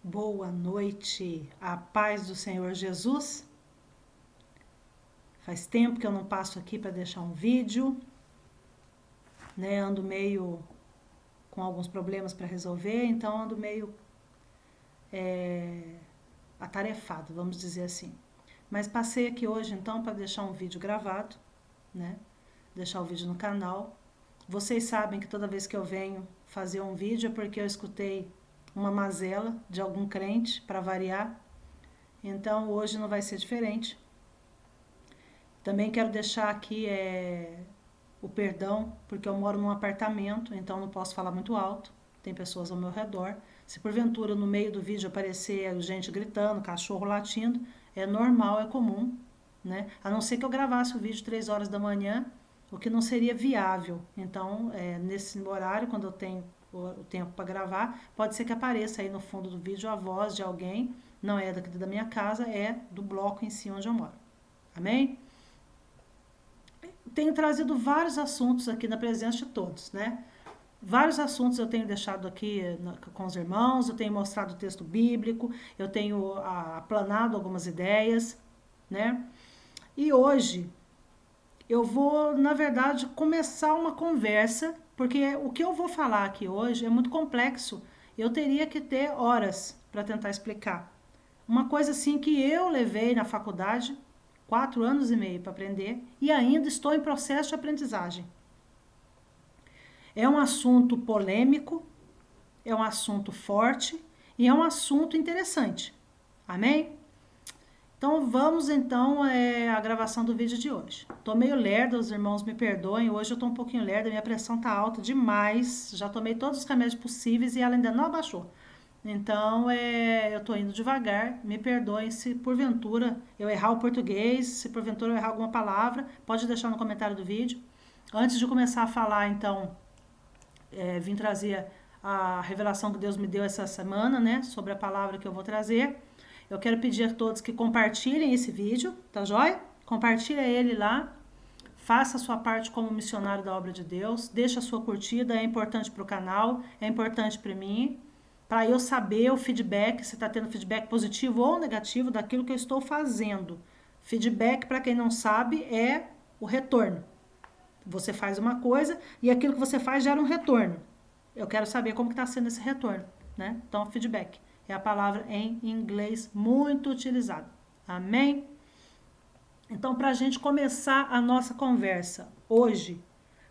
Boa noite, a paz do Senhor Jesus. Faz tempo que eu não passo aqui para deixar um vídeo, né? Ando meio com alguns problemas para resolver, então ando meio atarefado, vamos dizer assim. Mas passei aqui hoje então para deixar um vídeo gravado, né? Deixar o vídeo no canal. Vocês sabem que toda vez que eu venho fazer um vídeo é porque eu escutei uma mazela de algum crente, para variar. Então hoje não vai ser diferente. Também quero deixar aqui o perdão, porque eu moro num apartamento, então não posso falar muito alto. Tem pessoas ao meu redor. Se porventura no meio do vídeo aparecer gente gritando, cachorro latindo, é normal, é comum, né? A não ser que eu gravasse o vídeo 3 horas da manhã, o que não seria viável. Então, nesse horário, quando eu tenho o tempo para gravar, pode ser que apareça aí no fundo do vídeo a voz de alguém, não é daqui da minha casa, é do bloco em si onde eu moro. Amém? Tenho trazido vários assuntos aqui na presença de todos, né? Vários assuntos eu tenho deixado aqui com os irmãos, eu tenho mostrado o texto bíblico, eu tenho aplanado algumas ideias, né? E hoje eu vou, na verdade, começar uma conversa, porque o que eu vou falar aqui hoje é muito complexo. Eu teria que ter horas para tentar explicar. Uma coisa assim que eu levei na faculdade 4 anos e meio para aprender e ainda estou em processo de aprendizagem. É um assunto polêmico, é um assunto forte e é um assunto interessante. Amém? Então vamos então à gravação do vídeo de hoje. Tô meio lerda, os irmãos me perdoem, hoje eu tô um pouquinho lerda, minha pressão tá alta demais, já tomei todos os remédios possíveis e ela ainda não abaixou. Então, eu tô indo devagar, me perdoem se porventura eu errar o português, se porventura eu errar alguma palavra, pode deixar no comentário do vídeo. Antes de começar a falar, então, vim trazer a revelação que Deus me deu essa semana, né, sobre a palavra que eu vou trazer. Eu quero pedir a todos que compartilhem esse vídeo, tá joia? Compartilha ele lá, faça a sua parte como missionário da obra de Deus, deixa a sua curtida, é importante para o canal, é importante para mim, para eu saber o feedback, se está tendo feedback positivo ou negativo daquilo que eu estou fazendo. Feedback, para quem não sabe, é o retorno. Você faz uma coisa e aquilo que você faz gera um retorno. Eu quero saber como está sendo esse retorno, né? Então, feedback é a palavra em inglês muito utilizada. Amém? Então, para a gente começar a nossa conversa hoje,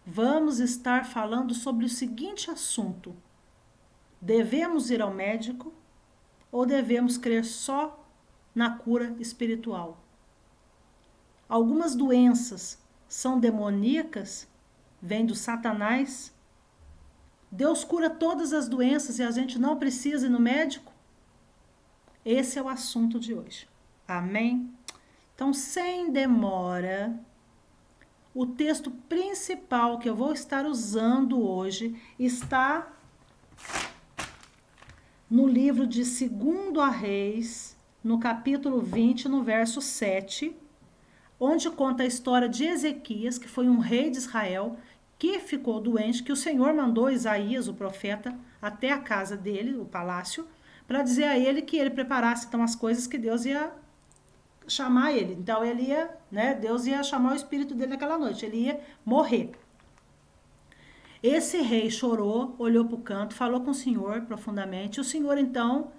vamos estar falando sobre o seguinte assunto: devemos ir ao médico ou devemos crer só na cura espiritual? Algumas doenças são demoníacas, vêm do Satanás. Deus cura todas as doenças e a gente não precisa ir no médico? Esse é o assunto de hoje. Amém? Então, sem demora, o texto principal que eu vou estar usando hoje está no livro de 2 Reis, no capítulo 20, no verso 7, onde conta a história de Ezequias, que foi um rei de Israel, que ficou doente, que o Senhor mandou Isaías, o profeta, até a casa dele, o palácio, para dizer a ele que ele preparasse então as coisas que Deus ia chamar ele. Então ele ia, né, Deus ia chamar o espírito dele naquela noite, ele ia morrer. Esse rei chorou, olhou para o canto, falou com o Senhor profundamente. O Senhor então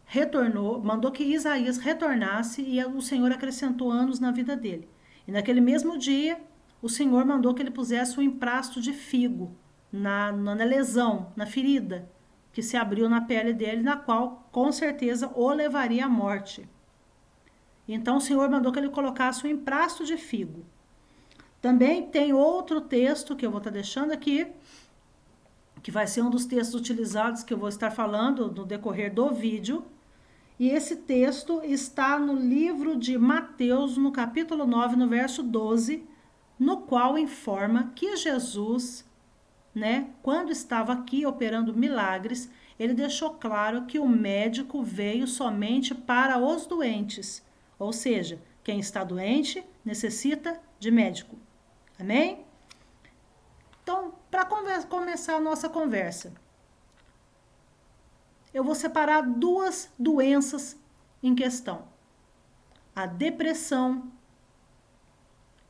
retornou, mandou que Isaías retornasse e o Senhor acrescentou anos na vida dele. E naquele mesmo dia, o Senhor mandou que ele pusesse um emprasto de figo na lesão, na ferida que se abriu na pele dele, na qual com certeza o levaria à morte. Então o Senhor mandou que ele colocasse um emprasto de figo. Também tem outro texto que eu vou estar deixando aqui, que vai ser um dos textos utilizados que eu vou estar falando no decorrer do vídeo. E esse texto está no livro de Mateus, no capítulo 9, no verso 12, no qual informa que Jesus, né, quando estava aqui operando milagres, ele deixou claro que o médico veio somente para os doentes. Ou seja, quem está doente necessita de médico. Amém? Então, para começar a nossa conversa, eu vou separar duas doenças em questão: a depressão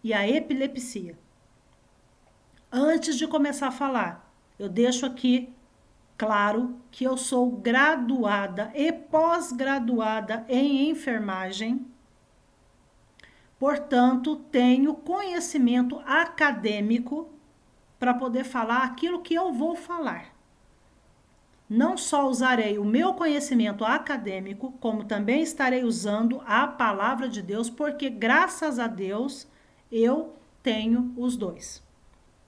e a epilepsia. Antes de começar a falar, eu deixo aqui claro que eu sou graduada e pós-graduada em enfermagem, portanto, tenho conhecimento acadêmico para poder falar aquilo que eu vou falar. Não só usarei o meu conhecimento acadêmico, como também estarei usando a palavra de Deus, porque graças a Deus eu tenho os dois.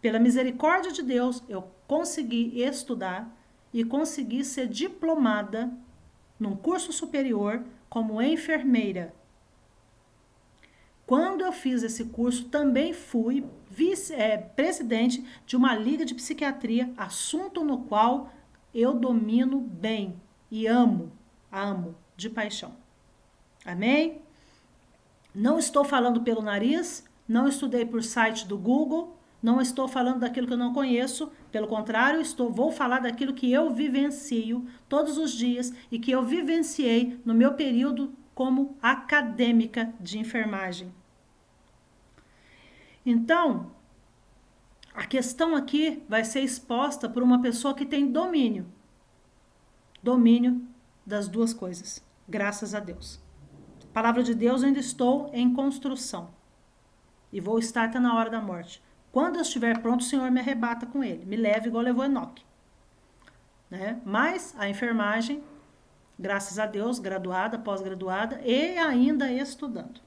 Pela misericórdia de Deus, eu consegui estudar e consegui ser diplomada num curso superior como enfermeira. Quando eu fiz esse curso, também fui presidente de uma liga de psiquiatria, assunto no qual eu domino bem e amo de paixão. Amém? Não estou falando pelo nariz, não estudei por site do Google, não estou falando daquilo que eu não conheço, pelo contrário, vou falar daquilo que eu vivencio todos os dias e que eu vivenciei no meu período como acadêmica de enfermagem. Então, a questão aqui vai ser exposta por uma pessoa que tem domínio das duas coisas, graças a Deus. A palavra de Deus, ainda estou em construção e vou estar até na hora da morte. Quando eu estiver pronto, o Senhor me arrebata com ele, me leve igual levou Enoque. Né? Mas a enfermagem, graças a Deus, graduada, pós-graduada e ainda estudando.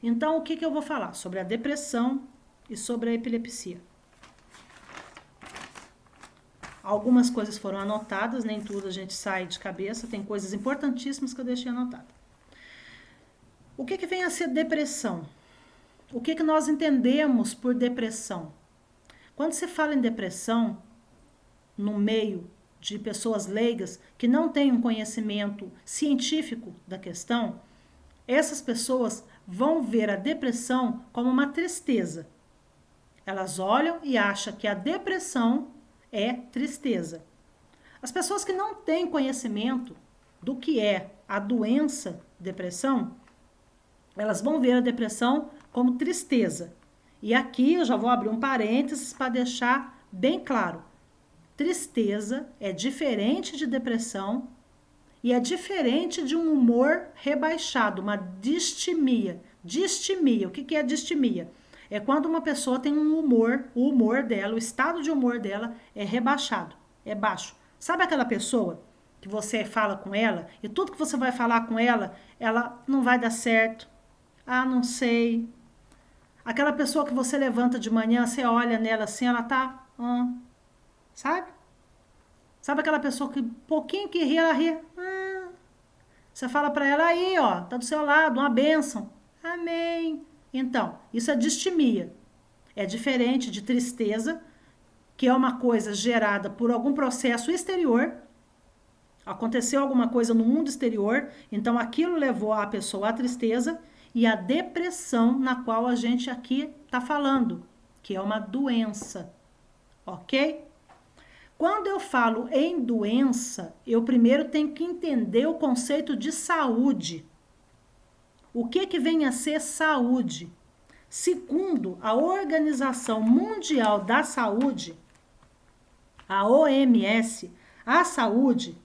Então, o que eu vou falar? Sobre a depressão e sobre a epilepsia. Algumas coisas foram anotadas, nem tudo a gente sai de cabeça, tem coisas importantíssimas que eu deixei anotada. O que vem a ser depressão? O que nós entendemos por depressão? Quando se fala em depressão, no meio de pessoas leigas que não têm um conhecimento científico da questão, essas pessoas vão ver a depressão como uma tristeza. Elas olham e acham que a depressão é tristeza. As pessoas que não têm conhecimento do que é a doença depressão, elas vão ver a depressão como tristeza. E aqui eu já vou abrir um parênteses para deixar bem claro. Tristeza é diferente de depressão e é diferente de um humor rebaixado, uma distimia. Distimia, o que é distimia? É quando uma pessoa tem um humor, o humor dela, o estado de humor dela é rebaixado, é baixo. Sabe aquela pessoa que você fala com ela e tudo que você vai falar com ela, ela não vai dar certo? Ah, não sei. Aquela pessoa que você levanta de manhã, você olha nela assim, ela tá... sabe? Sabe aquela pessoa que pouquinho que ri, ela ri. Você fala para ela, aí, ó, tá do seu lado, uma bênção. Amém. Então, isso é distimia. É diferente de tristeza, que é uma coisa gerada por algum processo exterior. Aconteceu alguma coisa no mundo exterior, então aquilo levou a pessoa à tristeza, e a depressão na qual a gente aqui está falando, que é uma doença, ok? Quando eu falo em doença, eu primeiro tenho que entender o conceito de saúde. O que vem a ser saúde? Segundo a Organização Mundial da Saúde, a OMS, a saúde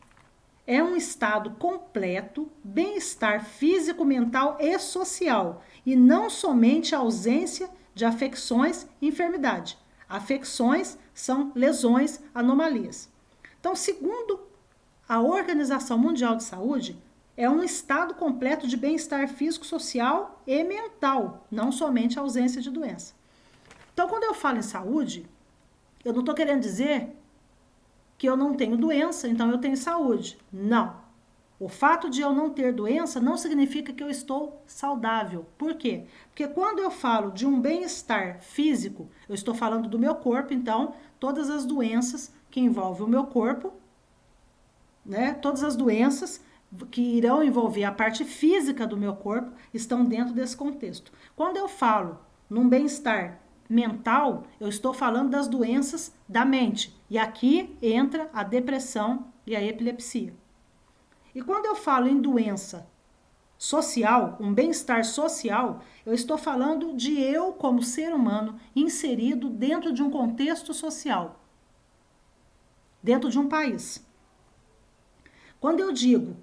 é um estado completo, bem-estar físico, mental e social, e não somente a ausência de afecções e enfermidade. Afecções são lesões, anomalias. Então, segundo a Organização Mundial de Saúde, é um estado completo de bem-estar físico, social e mental, não somente a ausência de doença. Então, quando eu falo em saúde, eu não estou querendo dizer que eu não tenho doença, então eu tenho saúde. Não. O fato de eu não ter doença não significa que eu estou saudável. Por quê? Porque quando eu falo de um bem-estar físico, eu estou falando do meu corpo, então todas as doenças que envolvem o meu corpo, né? Todas as doenças que irão envolver a parte física do meu corpo estão dentro desse contexto. Quando eu falo num bem-estar mental, eu estou falando das doenças da mente. E aqui entra a depressão e a epilepsia. E quando eu falo em doença social, um bem-estar social, eu estou falando de eu, como ser humano, inserido dentro de um contexto social, dentro de um país. Quando eu digo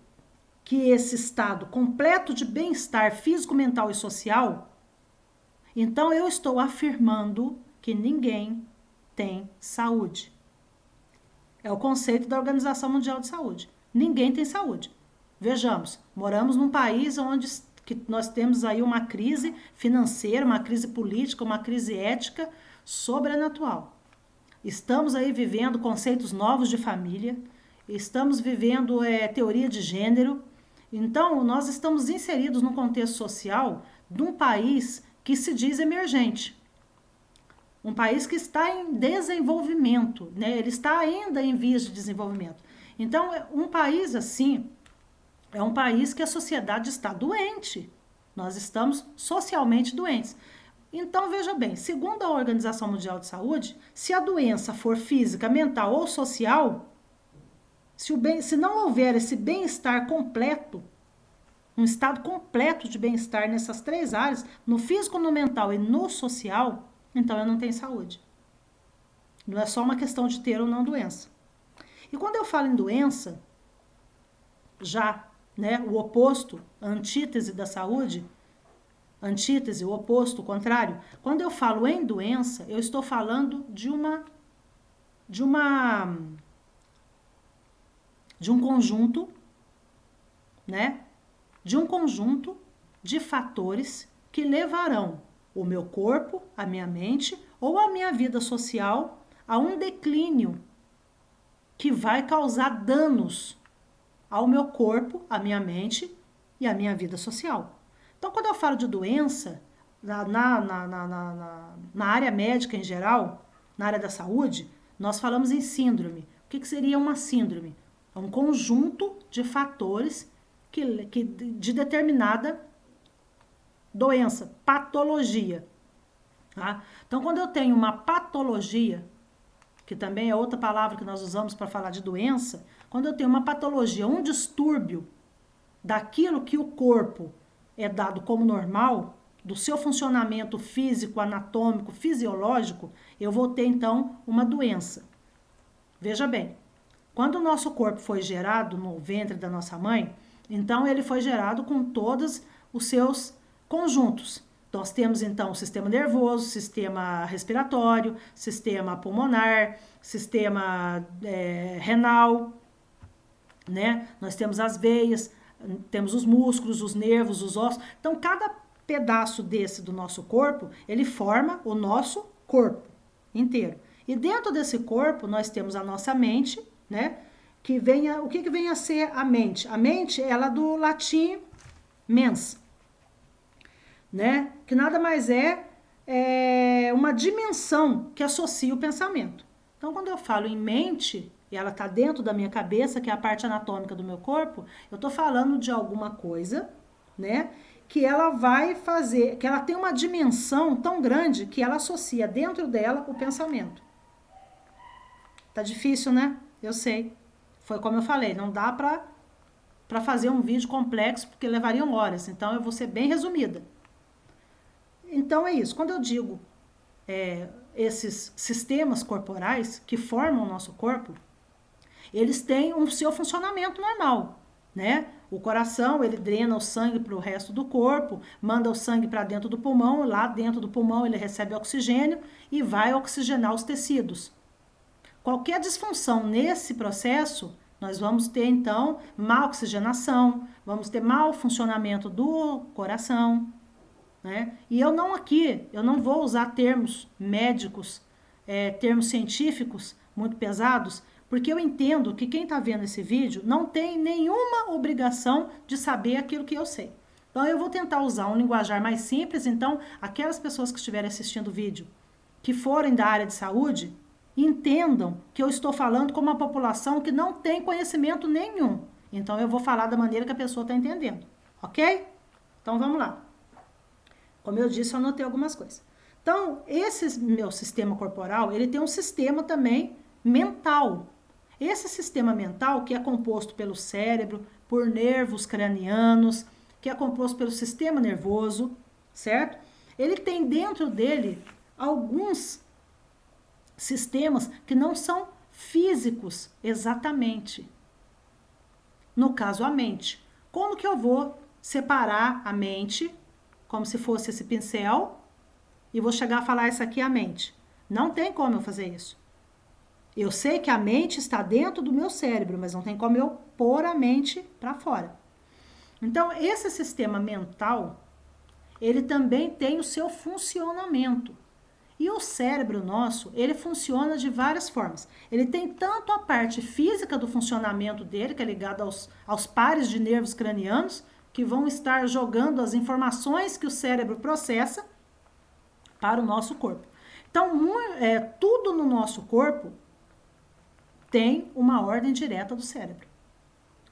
que esse estado completo de bem-estar físico, mental e social, então eu estou afirmando que ninguém tem saúde. É o conceito da Organização Mundial de Saúde. Ninguém tem saúde. Vejamos, moramos num país onde nós temos aí uma crise financeira, uma crise política, uma crise ética sobrenatural. Estamos aí vivendo conceitos novos de família, estamos vivendo teoria de gênero. Então, nós estamos inseridos num contexto social de um país que se diz emergente. Um país que está em desenvolvimento, né? Ele está ainda em vias de desenvolvimento. Então, um país assim é um país que a sociedade está doente. Nós estamos socialmente doentes. Então, veja bem, segundo a Organização Mundial de Saúde, se a doença for física, mental ou social, se não houver esse bem-estar completo, um estado completo de bem-estar nessas três áreas, no físico, no mental e no social, então eu não tenho saúde. Não é só uma questão de ter ou não doença. E quando eu falo em doença, já, né, o oposto, a antítese da saúde, antítese, o oposto, o contrário, quando eu falo em doença, eu estou falando de um conjunto, né, de um conjunto de fatores que levarão o meu corpo, a minha mente ou a minha vida social a um declínio que vai causar danos ao meu corpo, à minha mente e à minha vida social. Então, quando eu falo de doença, na área médica em geral, na área da saúde, nós falamos em síndrome. O que seria uma síndrome? É um conjunto de fatores de determinada doença, patologia. Tá? Então, quando eu tenho uma patologia, que também é outra palavra que nós usamos para falar de doença, quando eu tenho uma patologia, um distúrbio daquilo que o corpo é dado como normal, do seu funcionamento físico, anatômico, fisiológico, eu vou ter então uma doença. Veja bem, quando o nosso corpo foi gerado no ventre da nossa mãe, então ele foi gerado com todos os seus conjuntos. Nós temos então o sistema nervoso, sistema respiratório, sistema pulmonar, sistema renal, né? Nós temos as veias, temos os músculos, os nervos, os ossos. Então, cada pedaço desse do nosso corpo, ele forma o nosso corpo inteiro. E dentro desse corpo, nós temos a nossa mente, né? O que vem a ser a mente? A mente, ela é do latim mens, né? Que nada mais é uma dimensão que associa o pensamento. Então, quando eu falo em mente, e ela está dentro da minha cabeça, que é a parte anatômica do meu corpo, eu estou falando de alguma coisa, né? Que ela vai fazer, que ela tem uma dimensão tão grande que ela associa dentro dela o pensamento. Tá difícil, né? Eu sei. Foi como eu falei, não dá para fazer um vídeo complexo, porque levariam horas. Então, eu vou ser bem resumida. Então, é isso. Quando eu digo esses sistemas corporais que formam o nosso corpo, eles têm o seu funcionamento normal, né? O coração, ele drena o sangue para o resto do corpo, manda o sangue para dentro do pulmão, lá dentro do pulmão ele recebe oxigênio e vai oxigenar os tecidos. Qualquer disfunção nesse processo, nós vamos ter, então, má oxigenação, vamos ter mau funcionamento do coração, né? E eu não vou usar termos médicos, termos científicos muito pesados, porque eu entendo que quem está vendo esse vídeo não tem nenhuma obrigação de saber aquilo que eu sei. Então, eu vou tentar usar um linguajar mais simples. Então, aquelas pessoas que estiverem assistindo o vídeo, que forem da área de saúde, entendam que eu estou falando com uma população que não tem conhecimento nenhum. Então, eu vou falar da maneira que a pessoa está entendendo, ok? Então, vamos lá. Como eu disse, eu anotei algumas coisas. Então, esse meu sistema corporal, ele tem um sistema também mental. esse sistema mental, que é composto pelo cérebro, por nervos cranianos, que é composto pelo sistema nervoso, certo? Ele tem dentro dele alguns sistemas que não são físicos exatamente. No caso, a mente. Como que eu vou separar a mente, como se fosse esse pincel, e vou chegar a falar isso aqui é a mente? Não tem como eu fazer isso. Eu sei que a mente está dentro do meu cérebro, mas não tem como eu pôr a mente para fora. Então, esse sistema mental, ele também tem o seu funcionamento. E o cérebro nosso, ele funciona de várias formas. Ele tem tanto a parte física do funcionamento dele, que é ligada aos pares de nervos cranianos, que vão estar jogando as informações que o cérebro processa para o nosso corpo. Então, tudo no nosso corpo tem uma ordem direta do cérebro.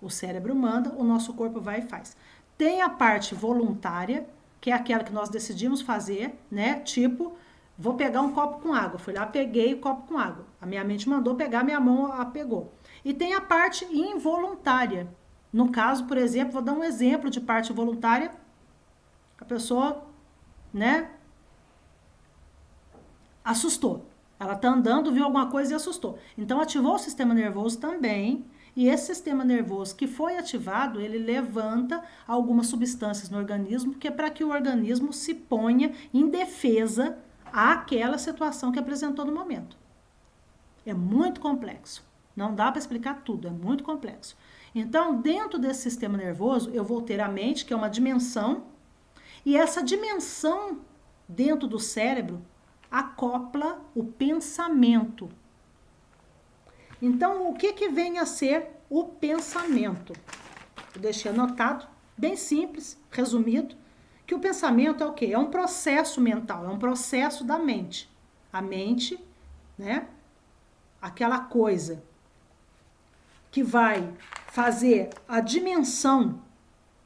O cérebro manda, o nosso corpo vai e faz. Tem a parte voluntária, que é aquela que nós decidimos fazer, né? Tipo, vou pegar um copo com água. Fui lá, peguei o copo com água. A minha mente mandou pegar, minha mão a pegou. E tem a parte involuntária. No caso, por exemplo, vou dar um exemplo de parte voluntária. A pessoa, né, assustou. Ela tá andando, viu alguma coisa e assustou. Então, ativou o sistema nervoso também. E esse sistema nervoso que foi ativado, ele levanta algumas substâncias no organismo, que é para que o organismo se ponha em defesa àquela situação que apresentou no momento. É muito complexo. Não dá para explicar tudo, é muito complexo. Então, dentro desse sistema nervoso, eu vou ter a mente, que é uma dimensão, e essa dimensão dentro do cérebro acopla o pensamento. Então, o que vem a ser o pensamento? Eu deixei anotado, bem simples, resumido, que o pensamento é o quê? É um processo mental, é um processo da mente. A mente, né? Aquela coisa que vai fazer a dimensão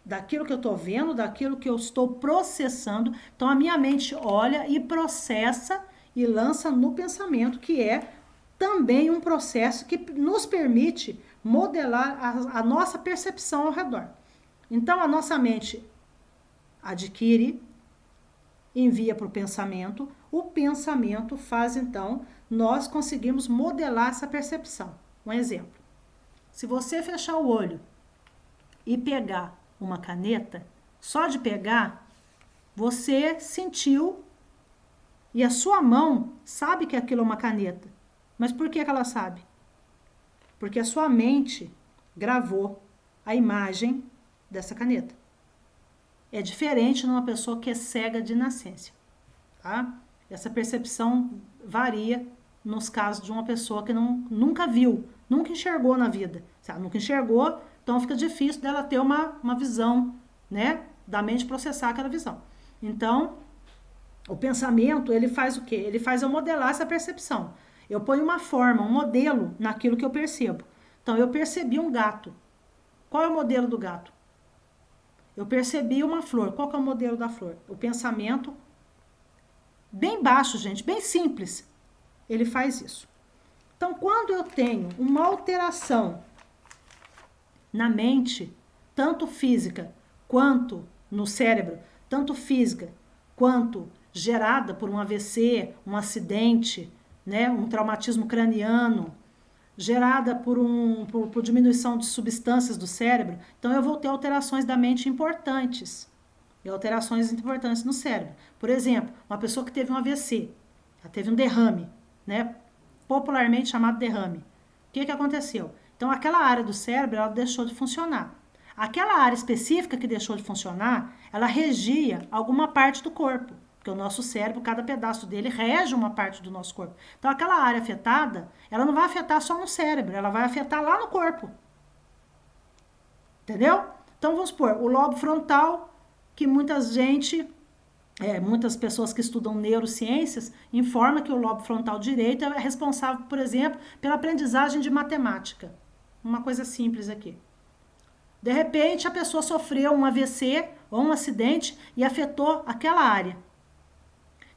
daquilo que eu estou vendo, daquilo que eu estou processando. Então, a minha mente olha e processa e lança no pensamento, que é também um processo que nos permite modelar a nossa percepção ao redor. Então, a nossa mente adquire, envia para o pensamento faz, então, nós conseguimos modelar essa percepção. Um exemplo. Se você fechar o olho e pegar uma caneta, só de pegar, você sentiu e a sua mão sabe que aquilo é uma caneta. Mas por que ela sabe? Porque a sua mente gravou a imagem dessa caneta. É diferente numa pessoa que é cega de nascença, tá? Essa percepção varia nos casos de uma pessoa que nunca viu, nunca enxergou na vida. Se ela nunca enxergou, então fica difícil dela ter uma visão, né? Da mente processar aquela visão. Então, o pensamento, ele faz o quê? Ele faz eu modelar essa percepção. Eu ponho uma forma, um modelo naquilo que eu percebo. Então, eu percebi um gato. Qual é o modelo do gato? Eu percebi uma flor. Qual que é o modelo da flor? O pensamento, bem baixo, gente, bem simples. Ele faz isso. Então, quando eu tenho uma alteração na mente, tanto física quanto no cérebro, tanto física quanto gerada por um AVC, um acidente, né, um traumatismo craniano, gerada por diminuição de substâncias do cérebro, então eu vou ter alterações da mente importantes. E alterações importantes no cérebro. Por exemplo, uma pessoa que teve um AVC, ela teve um derrame, né, popularmente chamado derrame. O que aconteceu? Então, aquela área do cérebro, ela deixou de funcionar. Aquela área específica que deixou de funcionar, ela regia alguma parte do corpo. Porque o nosso cérebro, cada pedaço dele rege uma parte do nosso corpo. Então, aquela área afetada, ela não vai afetar só no cérebro, ela vai afetar lá no corpo. Entendeu? Então, vamos supor, o lobo frontal, que muitas pessoas que estudam neurociências informam que o lobo frontal direito é responsável, por exemplo, pela aprendizagem de matemática. Uma coisa simples aqui. De repente, a pessoa sofreu um AVC ou um acidente e afetou aquela área.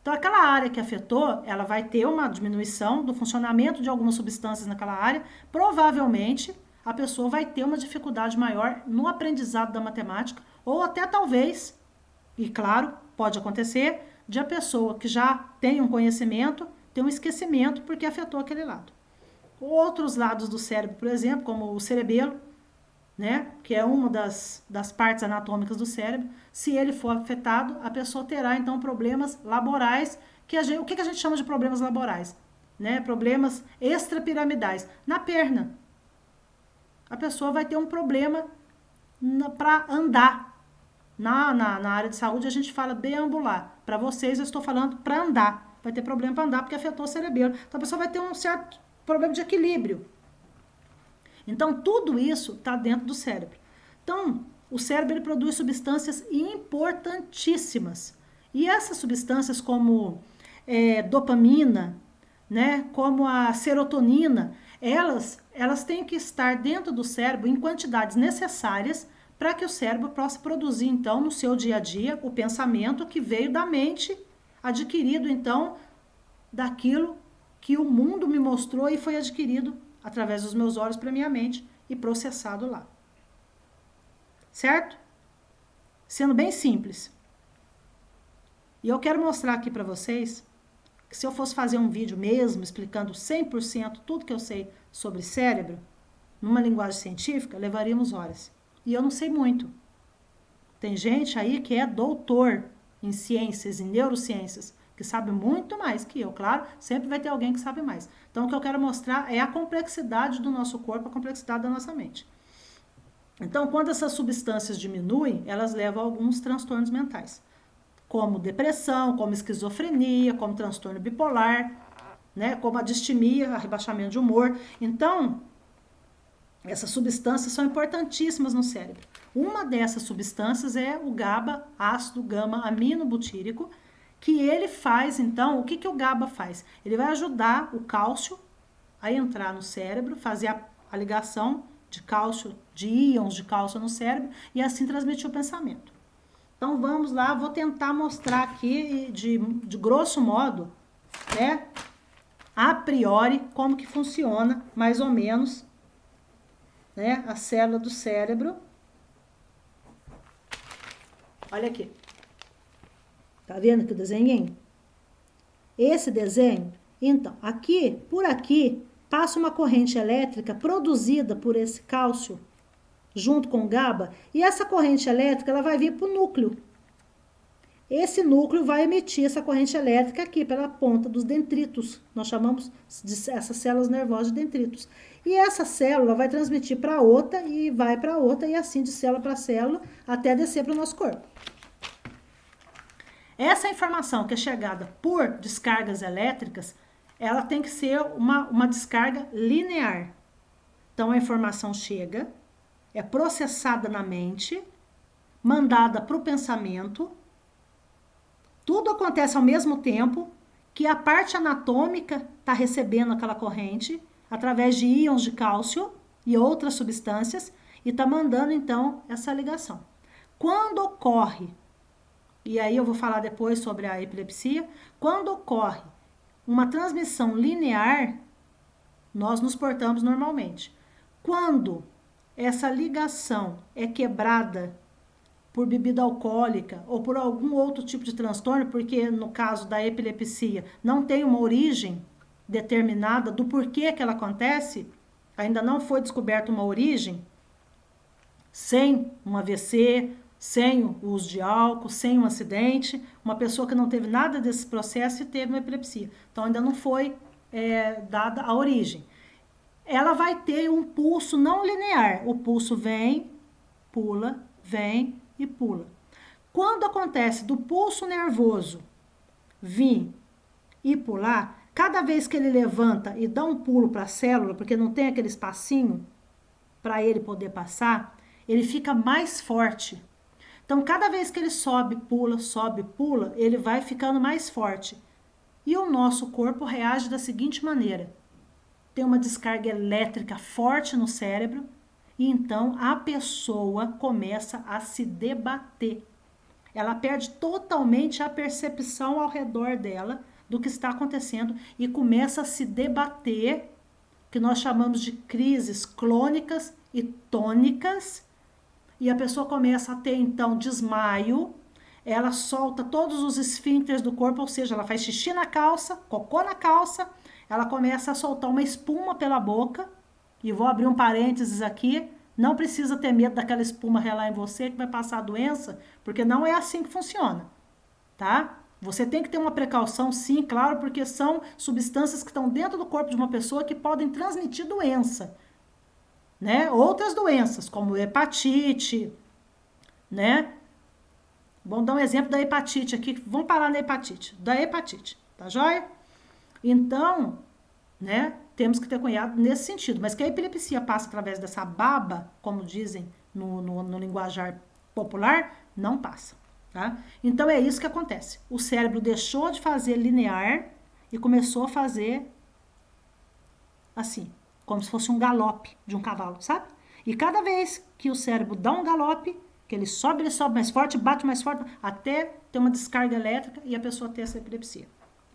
Então, aquela área que afetou, ela vai ter uma diminuição do funcionamento de algumas substâncias naquela área. Provavelmente, a pessoa vai ter uma dificuldade maior no aprendizado da matemática, ou até talvez, e claro, pode acontecer, de a pessoa que já tem um conhecimento, ter um esquecimento porque afetou aquele lado. Outros lados do cérebro, por exemplo, como o cerebelo, né, que é uma das partes anatômicas do cérebro, se ele for afetado, a pessoa terá, então, problemas laborais, o que a gente chama de problemas laborais? Né, problemas extrapiramidais. Na perna, a pessoa vai ter um problema para andar. Na área de saúde, a gente fala deambular. Para vocês, eu estou falando para andar. Vai ter problema para andar porque afetou o cerebelo. Então, a pessoa vai ter um certo problema de equilíbrio. Então, tudo isso está dentro do cérebro. Então, o cérebro ele produz substâncias importantíssimas. E essas substâncias como dopamina, né, como a serotonina, elas têm que estar dentro do cérebro em quantidades necessárias para que o cérebro possa produzir, então, no seu dia a dia, o pensamento que veio da mente, adquirido, então, daquilo que o mundo me mostrou e foi adquirido através dos meus olhos para minha mente e processado lá. Certo? Sendo bem simples. E eu quero mostrar aqui para vocês que se eu fosse fazer um vídeo mesmo explicando 100% tudo que eu sei sobre cérebro, numa linguagem científica, levaríamos horas. E eu não sei muito. Tem gente aí que é doutor em ciências, em neurociências, que sabe muito mais que eu, claro, sempre vai ter alguém que sabe mais. Então, o que eu quero mostrar é a complexidade do nosso corpo, a complexidade da nossa mente. Então, quando essas substâncias diminuem, elas levam a alguns transtornos mentais, como depressão, como esquizofrenia, como transtorno bipolar, né, como a distimia, rebaixamento de humor. Então, essas substâncias são importantíssimas no cérebro. Uma dessas substâncias é o GABA, ácido gama-aminobutírico, que ele faz, então, o que o GABA faz? Ele vai ajudar o cálcio a entrar no cérebro, fazer a ligação de cálcio, de íons de cálcio no cérebro e assim transmitir o pensamento. Então, vamos lá, vou tentar mostrar aqui de grosso modo, né, a priori, como que funciona, mais ou menos, né, a célula do cérebro. Olha aqui. Tá vendo aqui o desenho? Esse desenho, então, aqui, por aqui, passa uma corrente elétrica produzida por esse cálcio, junto com o GABA, e essa corrente elétrica, ela vai vir para o núcleo. Esse núcleo vai emitir essa corrente elétrica aqui, pela ponta dos dendritos. Nós chamamos essas células nervosas de dendritos. E essa célula vai transmitir para outra, e vai para outra, e assim de célula para célula, até descer para o nosso corpo. Essa informação que é chegada por descargas elétricas, ela tem que ser uma descarga linear. Então, a informação chega, é processada na mente, mandada para o pensamento, tudo acontece ao mesmo tempo que a parte anatômica está recebendo aquela corrente, através de íons de cálcio e outras substâncias, e está mandando, então, essa ligação. Quando ocorre, e aí eu vou falar depois sobre a epilepsia, quando ocorre uma transmissão linear, nós nos portamos normalmente. Quando essa ligação é quebrada por bebida alcoólica ou por algum outro tipo de transtorno, porque no caso da epilepsia não tem uma origem determinada do porquê que ela acontece, ainda não foi descoberta uma origem, sem um AVC, sem o uso de álcool, sem um acidente, uma pessoa que não teve nada desse processo e teve uma epilepsia. Então, ainda não foi dada a origem. Ela vai ter um pulso não linear. O pulso vem, pula, vem e pula. Quando acontece do pulso nervoso vir e pular, cada vez que ele levanta e dá um pulo para a célula, porque não tem aquele espacinho para ele poder passar, ele fica mais forte. Então, cada vez que ele sobe, pula, ele vai ficando mais forte. E o nosso corpo reage da seguinte maneira. Tem uma descarga elétrica forte no cérebro e então a pessoa começa a se debater. ela perde totalmente a percepção ao redor dela do que está acontecendo e começa a se debater, que nós chamamos de crises clônicas e tônicas, e a pessoa começa a ter então desmaio, ela solta todos os esfíncteres do corpo, ou seja, ela faz xixi na calça, cocô na calça, ela começa a soltar uma espuma pela boca, e vou abrir um parênteses aqui, não precisa ter medo daquela espuma relar em você que vai passar a doença, porque não é assim que funciona, tá? Você tem que ter uma precaução, sim, claro, porque são substâncias que estão dentro do corpo de uma pessoa que podem transmitir doença, né? Outras doenças, como hepatite, né? Vamos dar um exemplo da hepatite aqui, vamos parar na hepatite, tá joia? Então, né, temos que ter cuidado nesse sentido, mas que a epilepsia passa através dessa baba, como dizem no linguajar popular, não passa, tá? Então é isso que acontece, o cérebro deixou de fazer linear e começou a fazer assim, como se fosse um galope de um cavalo, sabe? E cada vez que o cérebro dá um galope, que ele sobe mais forte, bate mais forte, até ter uma descarga elétrica e a pessoa ter essa epilepsia.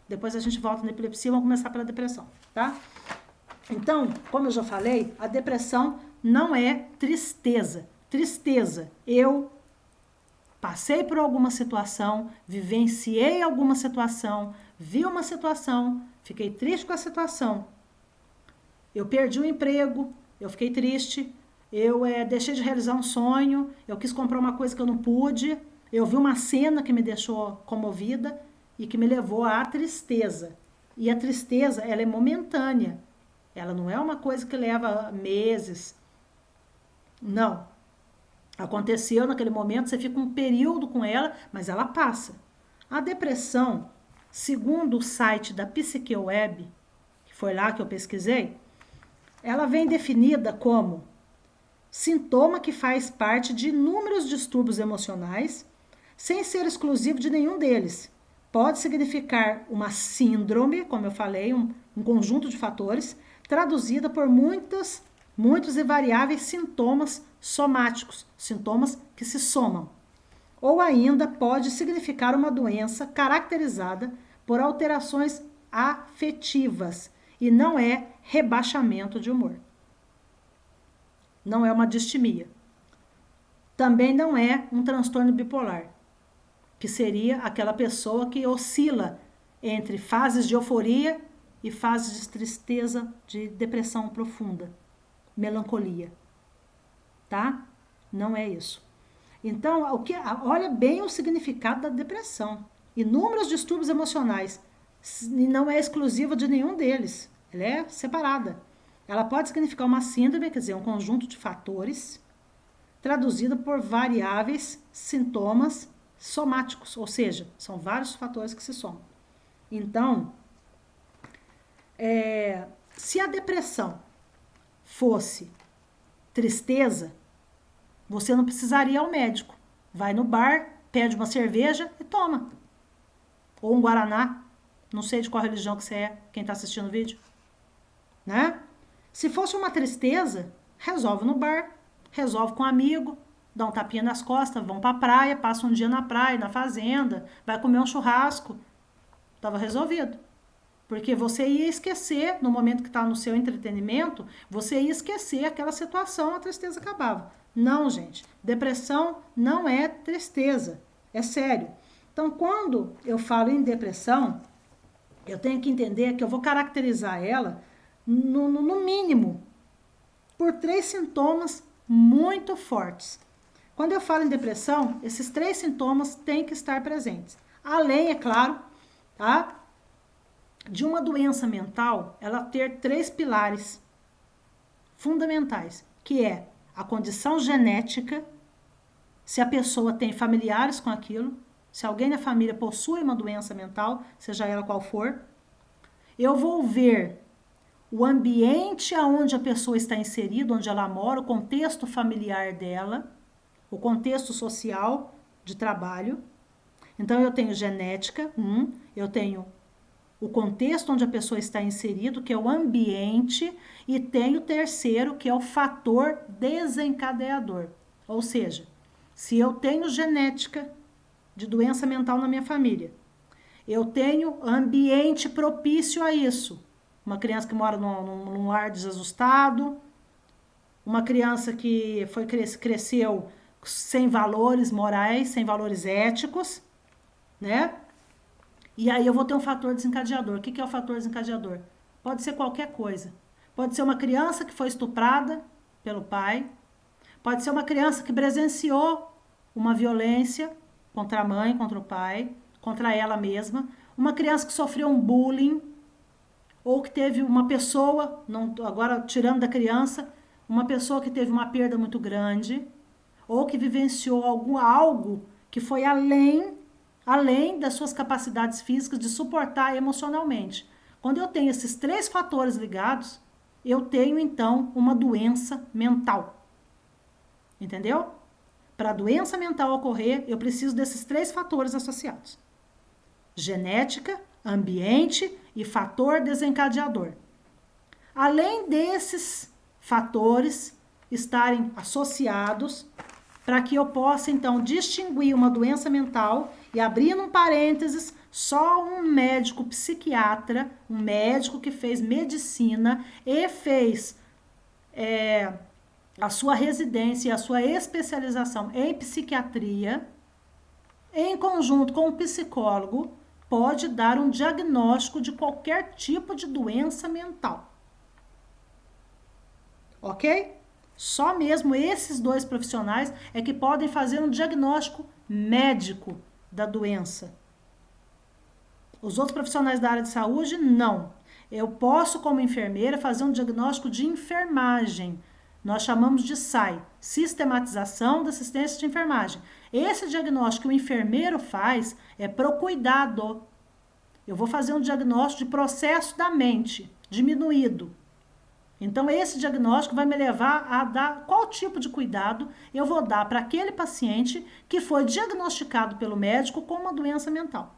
Depois a gente volta na epilepsia, vamos começar pela depressão, tá? Então, como eu já falei, a depressão não é tristeza. Tristeza, eu passei por alguma situação, vivenciei alguma situação, vi uma situação, fiquei triste com a situação. Eu perdi o emprego, eu fiquei triste, eu deixei de realizar um sonho, eu quis comprar uma coisa que eu não pude, eu vi uma cena que me deixou comovida e que me levou à tristeza. E a tristeza, ela é momentânea, ela não é uma coisa que leva meses. Não. Aconteceu naquele momento, você fica um período com ela, mas ela passa. A depressão, segundo o site da PsiqueWeb, que foi lá que eu pesquisei, ela vem definida como sintoma que faz parte de inúmeros distúrbios emocionais, sem ser exclusivo de nenhum deles. Pode significar uma síndrome, como eu falei, um conjunto de fatores, traduzida por muitos e variáveis sintomas somáticos, sintomas que se somam. Ou ainda pode significar uma doença caracterizada por alterações afetivas e não é rebaixamento de humor. Não é uma distimia. Também não é um transtorno bipolar, que seria aquela pessoa que oscila entre fases de euforia e fases de tristeza, de depressão profunda, melancolia, tá? Não é isso. Então, olha bem o significado da depressão. Inúmeros distúrbios emocionais, e não é exclusiva de nenhum deles, ela é separada. Ela pode significar uma síndrome, quer dizer, um conjunto de fatores, traduzido por variáveis sintomas somáticos, ou seja, são vários fatores que se somam. Então, se a depressão fosse tristeza, você não precisaria ir ao médico. Vai no bar, pede uma cerveja e toma. Ou um guaraná. Não sei de qual religião que você é, quem está assistindo o vídeo. Né? Se fosse uma tristeza, resolve no bar, resolve com um amigo, dá um tapinha nas costas, vão pra praia, passa um dia na praia, na fazenda, vai comer um churrasco. Estava resolvido. Porque você ia esquecer, no momento que está no seu entretenimento, você ia esquecer aquela situação, a tristeza acabava. Não, gente. Depressão não é tristeza. É sério. Então, quando eu falo em depressão, eu tenho que entender que eu vou caracterizar ela, no mínimo, por 3 sintomas muito fortes. Quando eu falo em depressão, esses 3 sintomas têm que estar presentes. Além, é claro, tá, de uma doença mental, ela ter 3 pilares fundamentais, que é a condição genética, se a pessoa tem familiares com aquilo, se alguém na família possui uma doença mental, seja ela qual for. Eu vou ver o ambiente onde a pessoa está inserida, onde ela mora, o contexto familiar dela, o contexto social de trabalho. Então, eu tenho genética, eu tenho o contexto onde a pessoa está inserida, que é o ambiente, e tenho o terceiro, que é o fator desencadeador. Ou seja, se eu tenho genética, de doença mental na minha família. Eu tenho ambiente propício a isso. Uma criança que mora num lar desajustado, uma criança que cresceu sem valores morais, sem valores éticos, né? E aí eu vou ter um fator desencadeador. O que é o fator desencadeador? Pode ser qualquer coisa. Pode ser uma criança que foi estuprada pelo pai. Pode ser uma criança que presenciou uma violência contra a mãe, contra o pai, contra ela mesma. Uma criança que sofreu um bullying, ou que teve uma pessoa, não, agora tirando da criança, uma pessoa que teve uma perda muito grande, ou que vivenciou algo que foi além das suas capacidades físicas de suportar emocionalmente. Quando eu tenho esses 3 fatores ligados, eu tenho então uma doença mental. Entendeu? Para a doença mental ocorrer, eu preciso desses 3 fatores associados: genética, ambiente e fator desencadeador. Além desses fatores estarem associados, para que eu possa então distinguir uma doença mental, e abrindo um parênteses, só um médico psiquiatra, um médico que fez medicina e fez a sua residência e a sua especialização em psiquiatria, em conjunto com um psicólogo, pode dar um diagnóstico de qualquer tipo de doença mental. Ok? Só mesmo esses 2 profissionais é que podem fazer um diagnóstico médico da doença. Os outros profissionais da área de saúde, não. Eu posso, como enfermeira, fazer um diagnóstico de enfermagem. Nós chamamos de SAI, Sistematização da Assistência de Enfermagem. Esse diagnóstico que o enfermeiro faz é pro cuidado. Eu vou fazer um diagnóstico de processo da mente diminuído. Então, esse diagnóstico vai me levar a dar qual tipo de cuidado eu vou dar para aquele paciente que foi diagnosticado pelo médico com uma doença mental.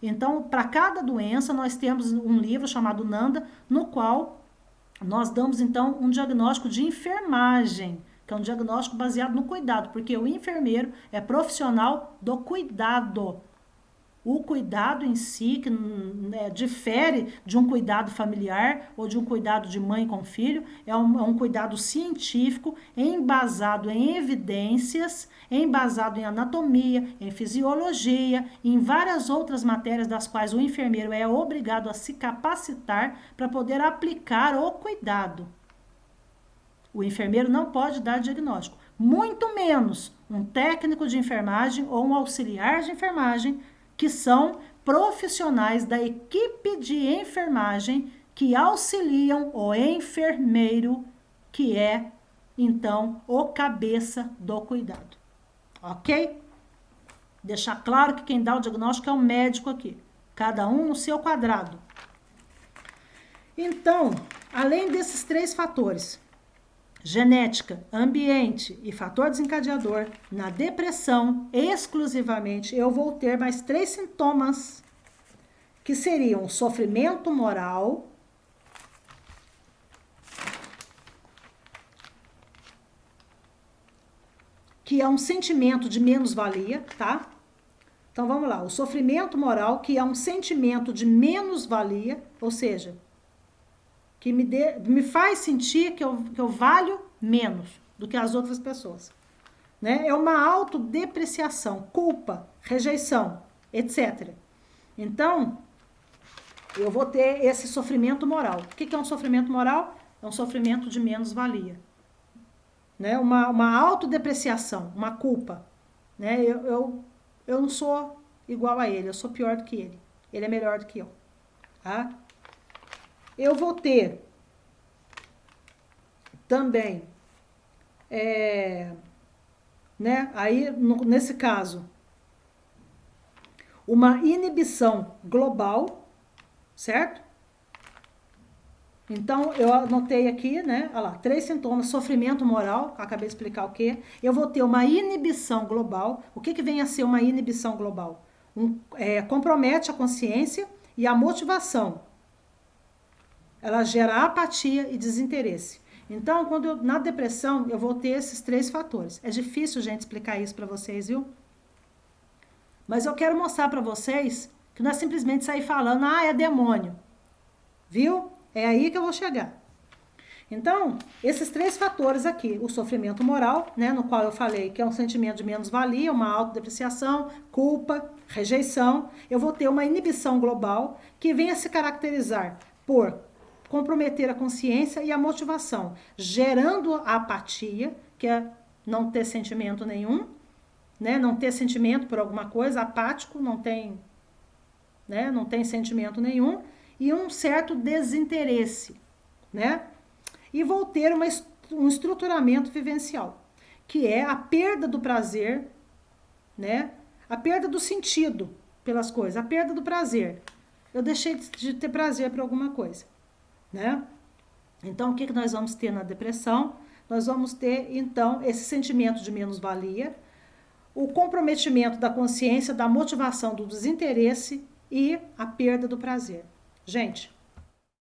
Então, para cada doença, nós temos um livro chamado Nanda, no qual nós damos, então, um diagnóstico de enfermagem, que é um diagnóstico baseado no cuidado, porque o enfermeiro é profissional do cuidado. O cuidado em si, que difere de um cuidado familiar ou de um cuidado de mãe com filho, é um cuidado científico, embasado em evidências, embasado em anatomia, em fisiologia, em várias outras matérias das quais o enfermeiro é obrigado a se capacitar para poder aplicar o cuidado. O enfermeiro não pode dar diagnóstico, muito menos um técnico de enfermagem ou um auxiliar de enfermagem, que são profissionais da equipe de enfermagem que auxiliam o enfermeiro, que é, então, o cabeça do cuidado. Ok? Deixar claro que quem dá o diagnóstico é o médico aqui. Cada um no seu quadrado. Então, além desses 3 fatores, genética, ambiente e fator desencadeador, na depressão, exclusivamente, eu vou ter mais 3 sintomas, que seriam o sofrimento moral, que é um sentimento de menos-valia, tá? Então, vamos lá. O sofrimento moral, que é um sentimento de menos-valia, ou seja, que me faz sentir que eu valho menos do que as outras pessoas. Né? É uma autodepreciação, culpa, rejeição, etc. Então, eu vou ter esse sofrimento moral. O que é um sofrimento moral? É um sofrimento de menos-valia. Né? Uma autodepreciação, uma culpa. Né? Eu não sou igual a ele, eu sou pior do que ele. Ele é melhor do que eu. Tá? Eu vou ter também, né? Aí, nesse caso, uma inibição global, certo? Então, eu anotei aqui, né? Olha lá, 3 sintomas: sofrimento moral, acabei de explicar o que. Eu vou ter uma inibição global. O que vem a ser uma inibição global? Compromete a consciência e a motivação. Ela gera apatia e desinteresse. Então, na depressão, eu vou ter esses 3 fatores. É difícil, gente, explicar isso para vocês, viu? Mas eu quero mostrar para vocês que não é simplesmente sair falando, ah, é demônio. Viu? É aí que eu vou chegar. Então, esses 3 fatores aqui, o sofrimento moral, né, no qual eu falei que é um sentimento de menos-valia, uma autodepreciação, culpa, rejeição, eu vou ter uma inibição global que venha se caracterizar por comprometer a consciência e a motivação, gerando a apatia, que é não ter sentimento nenhum, né, não ter sentimento por alguma coisa, apático, não tem, né, não tem sentimento nenhum, e um certo desinteresse, né? E vou ter um estruturamento vivencial, que é a perda do prazer, né? A perda do sentido pelas coisas, a perda do prazer. Eu deixei de ter prazer por alguma coisa, né? Então, o que nós vamos ter na depressão? Nós vamos ter, então, esse sentimento de menos-valia, o comprometimento da consciência, da motivação, do desinteresse e a perda do prazer. Gente,